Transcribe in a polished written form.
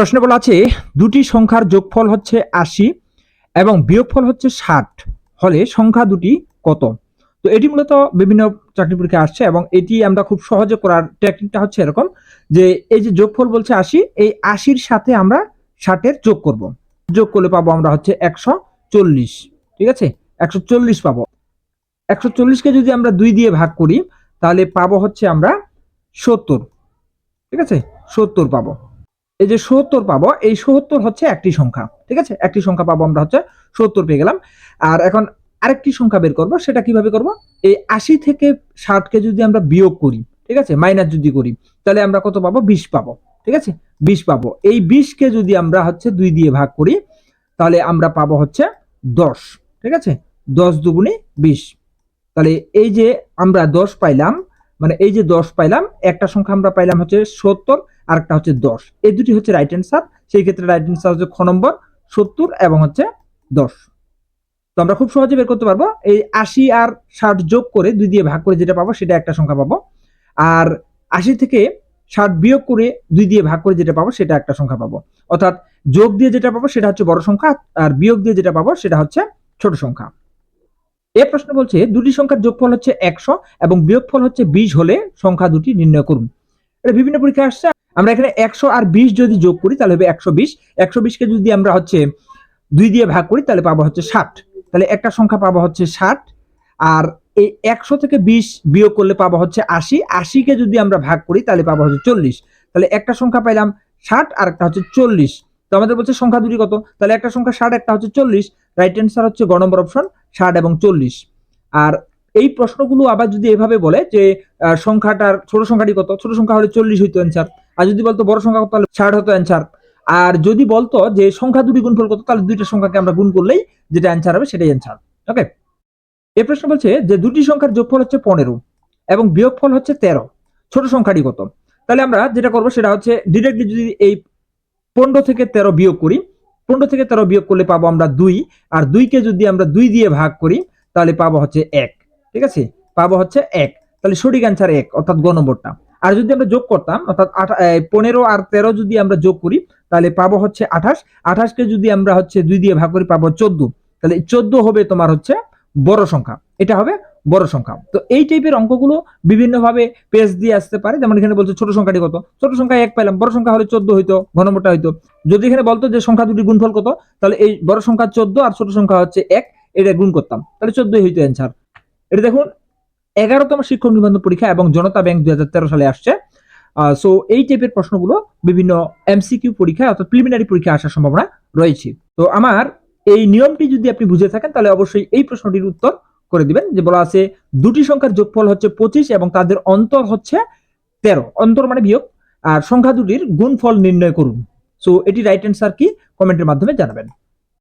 প্রশ্নে বলা আছে দুটি সংখ্যার যোগফল হচ্ছে ৮০ এবং বিয়োগফল হচ্ছে ৬০ হলে সংখ্যা দুটি কত। তো এটি মূলত বিভিন্ন চাকরি পরীক্ষায় আসছে এবং এটি আমরা খুব সহজে করার টেকনিকটা হচ্ছে এরকম যে এই যে যোগফল বলছে ৮০, এই ৮০-র সাথে আমরা ৬০-এর যোগ করব। যোগ করলে পাবো আমরা হচ্ছে ১৪০। ঠিক আছে, ১৪০ পাবো। ১৪০কে যদি আমরা ২ দিয়ে ভাগ করি তাহলে পাবো হচ্ছে আমরা ৭০। ঠিক আছে, ৭০ পাবো। এই যে ৭০ পাবো, এই ৭০ হচ্ছে একটি সংখ্যা। ঠিক আছে, একটি সংখ্যা পাবো আমরা হচ্ছে ৭০ পেয়ে গেলাম। আর এখন আরেকটি সংখ্যা বের করব, সেটা কিভাবে করব? এই ৮০ থেকে ৬০কে যদি আমরা বিয়োগ করি, ঠিক আছে, মাইনাস যদি করি, তাহলে আমরা কত পাবো? ২০ পাবো। ঠিক আছে, ২০ পাবো। এই ২০কে যদি আমরা হচ্ছে ২ দিয়ে ভাগ করি তাহলে আমরা পাবো হচ্ছে ১০। ঠিক আছে, ১০ দুগুণে ২০। তাহলে এই যে আমরা ১০ পাইলাম, মানে এই যে ১০ পাইলাম, একটা সংখ্যা আমরা পাইলাম হচ্ছে ৭০ আর একটা হচ্ছে ১০। এই দুটি হচ্ছে রাইট অ্যান্সার। সেই ক্ষেত্রে রাইট অ্যান্সার হচ্ছে খ নম্বর ৭০ এবং হচ্ছে ১০। তো আমরা খুব সহজে বের করতে পারবো। এই ৮০ আর ৬০ যোগ করে ২ দিয়ে ভাগ করে যেটা পাবো সেটা একটা সংখ্যা পাবো, আর ৮০ থেকে ৬০ বিয়োগ করে ২ দিয়ে ভাগ করে যেটা পাবো সেটা একটা সংখ্যা পাবো। অর্থাৎ যোগ দিয়ে যেটা পাবো সেটা হচ্ছে বড় সংখ্যা, আর বিয়োগ দিয়ে যেটা পাবো সেটা হচ্ছে ছোট সংখ্যা। এই প্রশ্ন বলছে দুটি সংখ্যার যোগফল হচ্ছে ১০০ এবং বিয়োগফল হচ্ছে ২০ হলে সংখ্যা দুটি নির্ণয় করুন। এটা বিভিন্ন পরীক্ষা আসছে। আমরা এখানে ১০০ আর ২০ যদি যোগ করি তাহলে হবে ১২০। ১২০কে যদি আমরা হচ্ছে ২ দিয়ে ভাগ করি তাহলে পাবো হচ্ছে ৬০। তাহলে একটা সংখ্যা পাবো হচ্ছে ৬০। আর এই ১০০ থেকে ২০ বিয়োগ করলে পাবো হচ্ছে ৮০। ৮০কে যদি আমরা ভাগ করি তাহলে পাবো হচ্ছে ৪০। তাহলে একটা সংখ্যা পাইলাম ৬০ আর একটা হচ্ছে ৪০। তো আমাদের বলছে সংখ্যা দুটি কত, তাহলে একটা সংখ্যা ৬০, একটা হচ্ছে ৪০। রাইট অ্যান্সার হচ্ছে গ নম্বর অপশন ৬০ এবং ৪০। আর এই প্রশ্নগুলো আবার যদি এভাবে বলে যে সংখ্যাটার ছোট সংখ্যাটি কত, ছোট সংখ্যা হলে ৪০ হইতো অ্যান্সার। আর যদি বলতো বড় সংখ্যা কত তাহলে ৬০ হতো অ্যান্সার। আর যদি বলতো যে সংখ্যা দুটি গুণফল কত তাহলে দুইটা সংখ্যাকে আমরা গুণ করলেই যেটা অ্যান্সার হবে সেটাই অ্যান্সার। ওকে, এই প্রশ্ন বলছে যে দুটি সংখ্যার যোগফল হচ্ছে ১৫ এবং বিয়োগফল হচ্ছে ১৩, ছোট সংখ্যাটি কত। তাহলে আমরা যেটা করবো সেটা হচ্ছে ডিরেক্টলি যদি এই ১৫ থেকে ১৩ বিয়োগ করি, ১৫ থেকে ১৩ বিয়োগ করলে পাবো আমরা ২, আর ২কে যদি আমরা ২ দিয়ে ভাগ করি তাহলে পাবো হচ্ছে ১। ঠিক আছে, পাবো হচ্ছে ১। তাহলে সঠিক অ্যান্সার ১, অর্থাৎ গ নম্বরটা। আর যদি আমরা যোগ করতাম, অর্থাৎ ১৫ আর ১৩ যদি আমরা যোগ করি তাহলে পাবো হচ্ছে ২৮। ২৮কে যদি আমরা হচ্ছে ২ দিয়ে ভাগ করি পাবো ১৪। তাহলে ১৪ হবে তোমার হচ্ছে বড় সংখ্যা, এটা হবে বড় সংখ্যা। তো এই টাইপের অঙ্কগুলো বিভিন্নভাবে পেজ দিয়ে আসতে পারে। যেমন এখানে বলছে ছোট সংখ্যাটি কত, ছোট সংখ্যা ১ পাইলাম, বড় সংখ্যা হলে ১৪ হইতো, ঘ নম্বরটা হইতো। যদি এখানে বলতো যে সংখ্যা দুটি গুণফল কত, তাহলে এই বড় সংখ্যা ১৪ আর ছোট সংখ্যা হচ্ছে ১, এটা গুণ করতাম, তাহলে ১৪ হইতো অ্যান্সার। এটা দেখুন ১১তম শিক্ষক নিবন্ধন পরীক্ষা এবং জনতা ব্যাংক ২০১৩ সালে আসছে। সো এই টাইপের প্রশ্নগুলো বিভিন্ন এমসিকিউ পরীক্ষা অর্থাৎ প্রিলিমিনারি পরীক্ষা আসার সম্ভাবনা রয়েছে। তো আমার এই নিয়মটি যদি আপনি বুঝে থাকেন তাহলে অবশ্যই এই প্রশ্নটির উত্তর করে দিবেন। যে বলা আছে দুটি সংখ্যার যোগফল হচ্ছে ২৫ এবং তাদের অন্তর হচ্ছে ১৩, অন্তর মানে বিয়োগ, আর সংখ্যা দুটির গুণফল নির্ণয় করুন। সো এটি রাইট অ্যান্সার কি কমেন্টের মাধ্যমে জানাবেন।